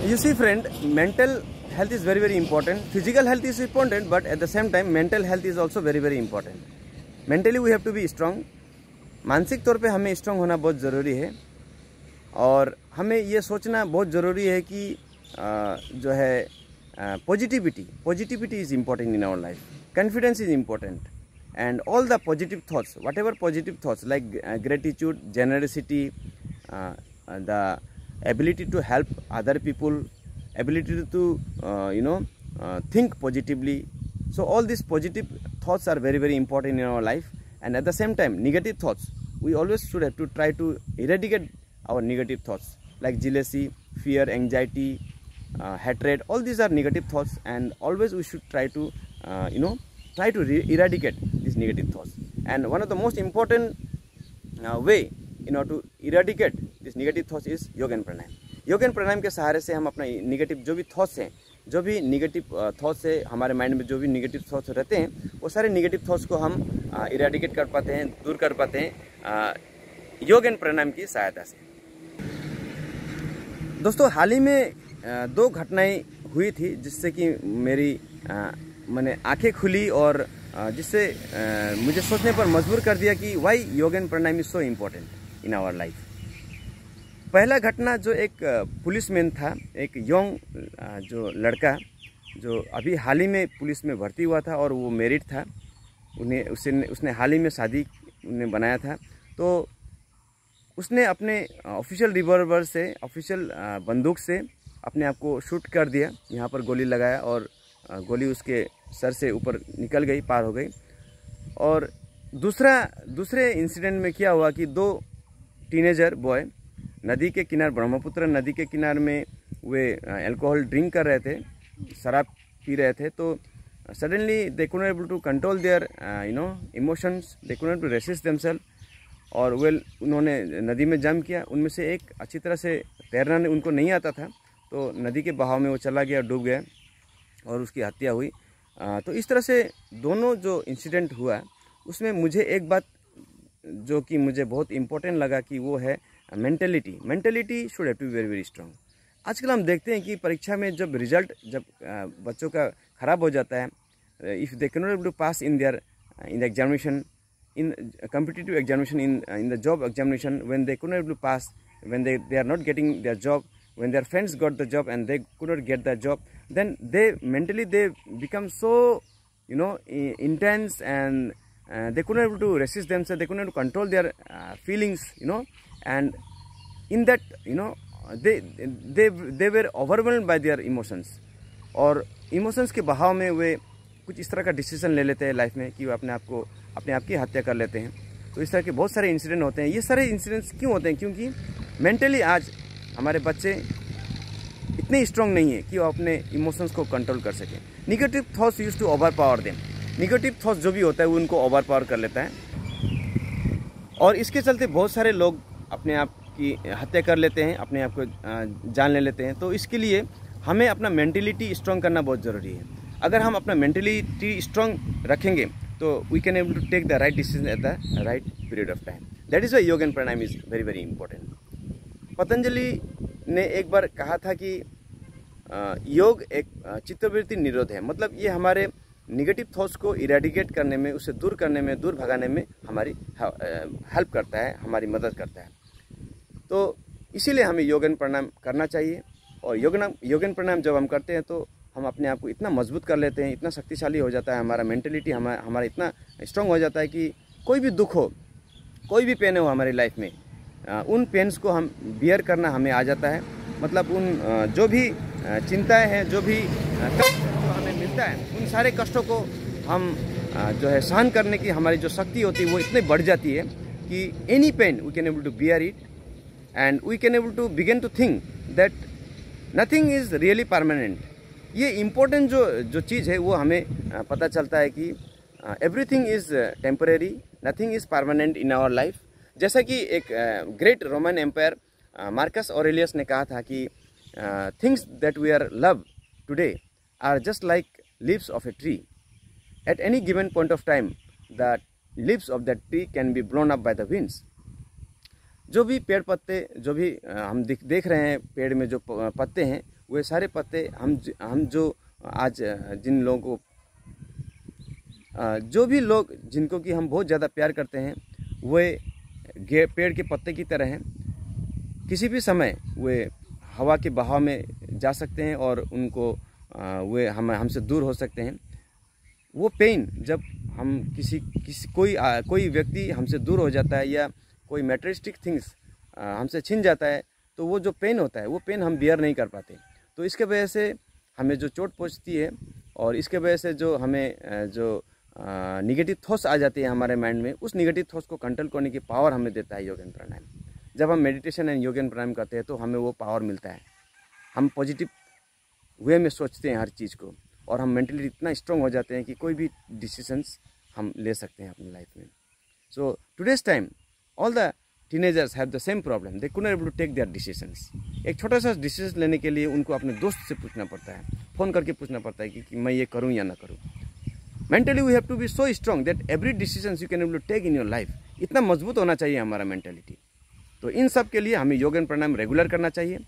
You see friend, mental health is very very important. Physical health is important, but at the same time mental health is also very very important. Mentally we have to be strong. मानसिक तौर पे हमें strong होना बहुत ज़रूरी है और हमें ये सोचना बहुत ज़रूरी है कि जो है positivity is important in our life. Confidence is important and all the positive thoughts, whatever positive thoughts like gratitude, generosity, the ability to help other people, ability to think positively. So all these positive thoughts are very very important in our life. And at the same time negative thoughts, we always should have to try to eradicate our negative thoughts like jealousy, fear, anxiety, hatred. All these are negative thoughts, and always we should try to try to eradicate these negative thoughts. And one of the most important way in order to eradicate these negative thoughts is yoga and pranayam. Yoga and pranayam के सहारे से हम अपना negative जो भी thoughts हैं, जो भी निगेटिव थॉट्स है हमारे माइंड में, जो भी निगेटिव थॉट्स रहते हैं, वो सारे निगेटिव थॉट्स को हम इरेडिकेट कर पाते हैं, दूर कर पाते हैं योग एंड प्राणायाम की सहायता से. दोस्तों, हाल ही में दो घटनाएं हुई थी जिससे कि मेरी मैंने आंखें खुली और जिससे मुझे सोचने पर मजबूर कर दिया कि वाई योग and pranayama is so important in our life. पहला घटना जो एक पुलिसमैन था, एक यंग जो लड़का जो अभी हाल ही में पुलिस में भर्ती हुआ था और वो मैरिड था, उसने हाल ही में शादी बनाया था. तो उसने अपने ऑफिशियल रिवॉल्वर से, ऑफिशियल बंदूक से अपने आप को शूट कर दिया. यहाँ पर गोली लगाया और गोली उसके सर से ऊपर निकल गई, पार हो गई. और दूसरे इंसिडेंट में क्या हुआ कि दो टीनेजर बॉय नदी के किनारे, ब्रह्मपुत्र नदी के किनारे में वे अल्कोहल ड्रिंक कर रहे थे, शराब पी रहे थे. तो suddenly they could not able to control their emotions, they could not to resist themselves. और उन्होंने नदी में जंप किया. उनमें से एक अच्छी तरह से तैरना उनको नहीं आता था, तो नदी के बहाव में वो चला गया, डूब गया और उसकी हत्या हुई. तो इस तरह से दोनों जो इंसिडेंट हुआ उसमें मुझे एक बात जो कि मुझे बहुत इम्पोर्टेंट लगा कि वो है mentality should have to be very very strong. आजकल हम देखते हैं कि परीक्षा में जब रिजल्ट बच्चों का ख़राब हो जाता है, if they can not able to pass in the examination, in competitive examination, in the job examination, when they could not able to pass, when they are not getting their job, when their friends got the job and they could not get the job, then they mentally they become so intense, and they could not able to resist themselves, they could not control their feelings, and in that they were overwhelmed by their emotions. और emotions के बहाव में वे कुछ इस तरह का decision ले लेते हैं लाइफ में कि वो अपने आप की हत्या कर लेते हैं. तो इस तरह के बहुत सारे इंसिडेंट होते हैं. ये सारे इंसिडेंट्स क्यों होते हैं? क्योंकि मेंटली आज हमारे बच्चे इतने स्ट्रांग नहीं है कि वो अपने इमोशंस को कंट्रोल कर सकें. Negative thoughts use to over power them. Negative thoughts जो भी होता है वो उनको ओवर पावर कर लेता है, और इसके चलते बहुत सारे लोग अपने आप की हत्या कर लेते हैं, अपने आप को जान ले लेते हैं. तो इसके लिए हमें अपना मेंटलिटी स्ट्रांग करना बहुत ज़रूरी है. अगर हम अपना मेंटलिटी स्ट्रांग रखेंगे तो we can able to take the right decision at the right period of time. That is why योग and pranayam is very very important. Patanjali ने एक बार कहा था कि योग एक चित्तवृत्ति निरोध है. मतलब ये हमारे निगेटिव थॉट्स को इरेडिकेट करने में, उसे दूर करने में, दूर भगाने में हमारी हेल्प करता है, हमारी मदद करता है. तो इसीलिए हमें योग एंड प्राणायाम करना चाहिए. और योग एंड प्राणायाम जब हम करते हैं तो हम अपने आप को इतना मजबूत कर लेते हैं, इतना शक्तिशाली हो जाता है, हमारा मेंटलिटी हमारा इतना स्ट्रांग हो जाता है कि कोई भी दुख हो, कोई भी पेन हो हमारी लाइफ में, उन पेन्स को हम बियर करना हमें आ जाता है. मतलब उन जो भी चिंताएं हैं, जो भी कष्ट जो हमें मिलता है, उन सारे कष्टों को हम जो है सहन करने की हमारी जो शक्ति होती है वो इतनी बढ़ जाती है कि any pain we can able to bear it, and we can able to begin to think that nothing is really permanent. ये इम्पोर्टेंट जो चीज़ है वो हमें पता चलता है कि everything is temporary, nothing is permanent in our life. जैसा कि एक great Roman empire Marcus Aurelius ने कहा था कि things that we are love today are just like leaves of a tree. At any given point of time the leaves of that tree can be blown up by the winds. जो भी पेड़ पत्ते, जो भी हम देख रहे हैं पेड़ में जो पत्ते हैं, वे सारे पत्ते हम जो आज जिन लोगों को जो भी लोग जिनको कि हम बहुत ज़्यादा प्यार करते हैं वे पेड़ के पत्ते की तरह हैं। किसी भी समय वे हवा के बहाव में जा सकते हैं और उनको वे हमसे दूर हो सकते हैं। वो पेन जब हम कोई व्यक्ति हमसे दूर हो जाता है या कोई मैटेरियलिस्टिक थिंग्स हमसे छिन जाता है तो वो जो पेन होता है वो पेन हम बियर नहीं कर पाते। तो इसके वजह से हमें जो चोट पहुंचती है और इसके वजह से जो हमें जो निगेटिव थॉट्स आ जाती है हमारे माइंड में, उस निगेटिव थॉट्स को कंट्रोल करने की पावर हमें देता है योग एंड प्राणायाम। जब हम मेडिटेशन एंड योग एंड प्राणायाम करते हैं तो हमें वो पावर मिलता है। हम पॉजिटिव वे में सोचते हैं हर चीज़ को और हम मेंटली इतना स्ट्रांग हो जाते हैं कि कोई भी डिसीजंस हम ले सकते हैं अपनी लाइफ में। So today's time all the teenagers have the same problem, they could not able to take their decisions. एक छोटा सा डिसीजन लेने के लिए उनको अपने दोस्त से पूछना पड़ता है, फ़ोन करके पूछना पड़ता है कि मैं ये करूँ या ना करूँ। Mentally we have to be so strong that every decision you can able to take in your life. इतना मजबूत होना चाहिए हमारा मेंटेलिटी। तो इन सब के लिए हमें योग एंड प्राणायाम रेगुलर करना चाहिए।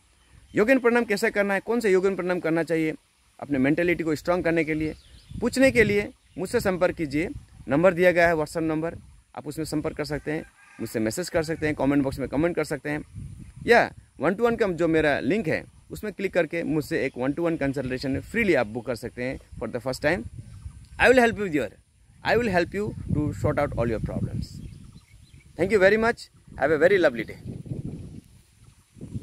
योग एंड प्राणायाम कैसे करना है, कौन सा योग एंड प्राणायाम करना चाहिए अपने मेंटेलिटी को स्ट्रांग करने के लिए, पूछने के लिए मुझसे संपर्क कीजिए। नंबर दिया गया है, व्हाट्सएप नंबर, आप उसमें संपर्क कर सकते हैं, मुझसे मैसेज कर सकते हैं, कमेंट बॉक्स में कमेंट कर सकते हैं, या 1-to-1 का जो मेरा लिंक है उसमें क्लिक करके मुझसे एक 1-to-1 कंसल्टेशन फ्रीली आप बुक कर सकते हैं for the first time. I will help you to sort out all your problems. Thank you very much. Have a very lovely day.